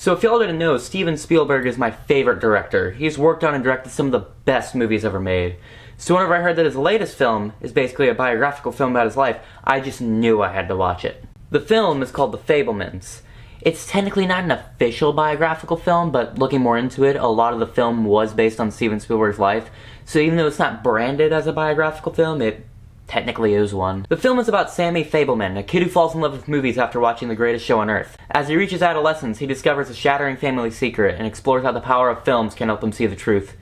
So if y'all didn't know, Stephen Spielberg is my favorite director. He's worked on and directed some of the best movies ever made. So whenever I heard that his latest film is basically a biographical film about his life, I just knew I had to watch it. The film is called The Fabelmans. It's technically not an official biographical film, but looking more into it, a lot of the film was based on Steven Spielberg's life. So even though it's not branded as a biographical film, it technically is one. The film is about Sammy Fabelman, a kid who falls in love with movies after watching The Greatest Show on Earth. As he reaches adolescence, he discovers a shattering family secret and explores how the power of films can help him see the truth.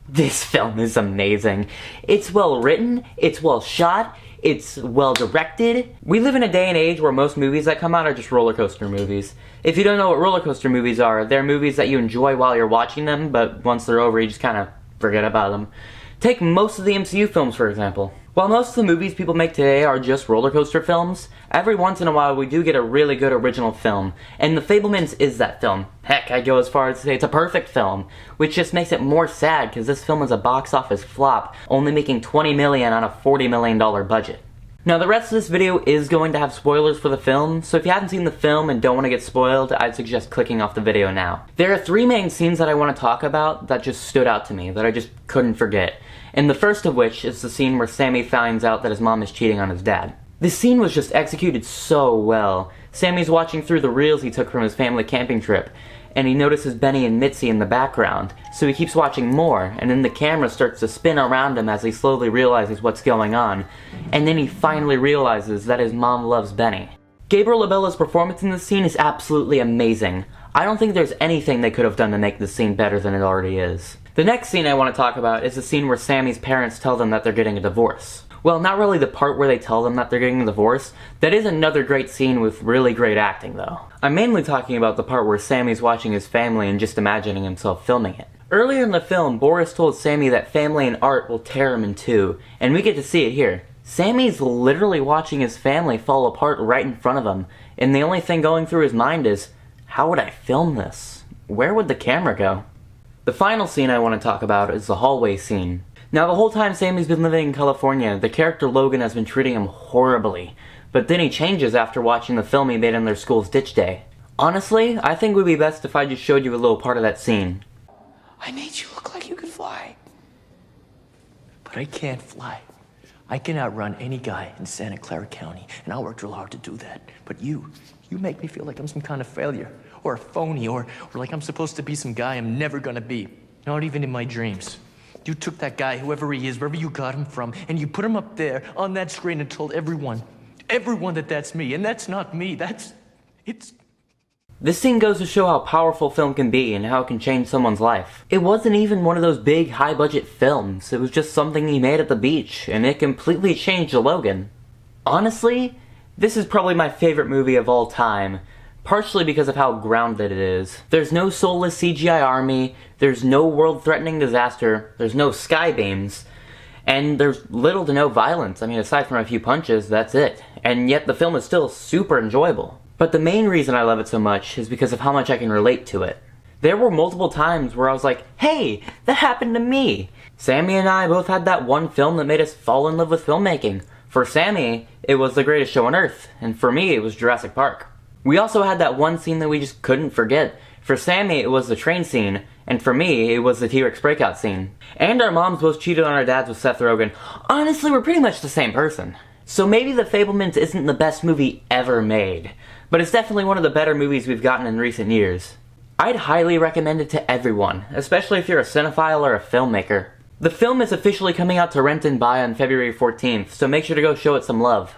This film is amazing. It's well written, it's well shot, it's well directed. We live in a day and age where most movies that come out are just roller coaster movies. If you don't know what roller coaster movies are, they're movies that you enjoy while you're watching them, but once they're over, you just kind of forget about them. Take most of the MCU films, for example. While most of the movies people make today are just roller coaster films, every once in a while we do get a really good original film, and The Fabelmans is that film. Heck, I'd go as far as to say it's a perfect film, which just makes it more sad because this film is a box office flop, only making $20 million on a $40 million budget. Now the rest of this video is going to have spoilers for the film, so if you haven't seen the film and don't want to get spoiled, I'd suggest clicking off the video now. There are three main scenes that I want to talk about that just stood out to me, that I just couldn't forget. And the first of which is the scene where Sammy finds out that his mom is cheating on his dad. This scene was just executed so well. Sammy's watching through the reels he took from his family camping trip, and he notices Benny and Mitzi in the background, so he keeps watching more, and then the camera starts to spin around him as he slowly realizes what's going on, and then he finally realizes that his mom loves Benny. Gabriel Lobella's performance in this scene is absolutely amazing. I don't think there's anything they could have done to make this scene better than it already is. The next scene I want to talk about is the scene where Sammy's parents tell them that they're getting a divorce. Well, not really the part where they tell them that they're getting a divorce. That is another great scene with really great acting, though. I'm mainly talking about the part where Sammy's watching his family and just imagining himself filming it. Earlier in the film, Boris told Sammy that family and art will tear him in two, and we get to see it here. Sammy's literally watching his family fall apart right in front of him, and the only thing going through his mind is, how would I film this? Where would the camera go? The final scene I want to talk about is the hallway scene. Now the whole time Sammy's been living in California, the character Logan has been treating him horribly. But then he changes after watching the film he made on their school's ditch day. Honestly, I think it would be best if I just showed you a little part of that scene. I made you look like you could fly. But I can't fly. I can outrun any guy in Santa Clara County, and I'll work real hard to do that. But you make me feel like I'm some kind of failure, or a phony, or like I'm supposed to be some guy I'm never gonna be. Not even in my dreams. You took that guy, whoever he is, wherever you got him from, and you put him up there on that screen and told everyone that that's me, and that's not me, it's... This scene goes to show how powerful film can be and how it can change someone's life. It wasn't even one of those big, high-budget films, it was just something he made at the beach, and it completely changed Logan. Honestly, this is probably my favorite movie of all time. Partially because of how grounded it is. There's no soulless CGI army, there's no world-threatening disaster, there's no sky beams, and there's little to no violence. I mean, aside from a few punches, that's it. And yet the film is still super enjoyable. But the main reason I love it so much is because of how much I can relate to it. There were multiple times where I was like, hey, that happened to me! Sammy and I both had that one film that made us fall in love with filmmaking. For Sammy, it was The Greatest Show on Earth, and for me, it was Jurassic Park. We also had that one scene that we just couldn't forget. For Sammy, it was the train scene, and for me, it was the T-Rex breakout scene. And our moms both cheated on our dads with Seth Rogen. Honestly, we're pretty much the same person. So maybe The Fabelmans isn't the best movie ever made, but it's definitely one of the better movies we've gotten in recent years. I'd highly recommend it to everyone, especially if you're a cinephile or a filmmaker. The film is officially coming out to rent and buy on February 14th, so make sure to go show it some love.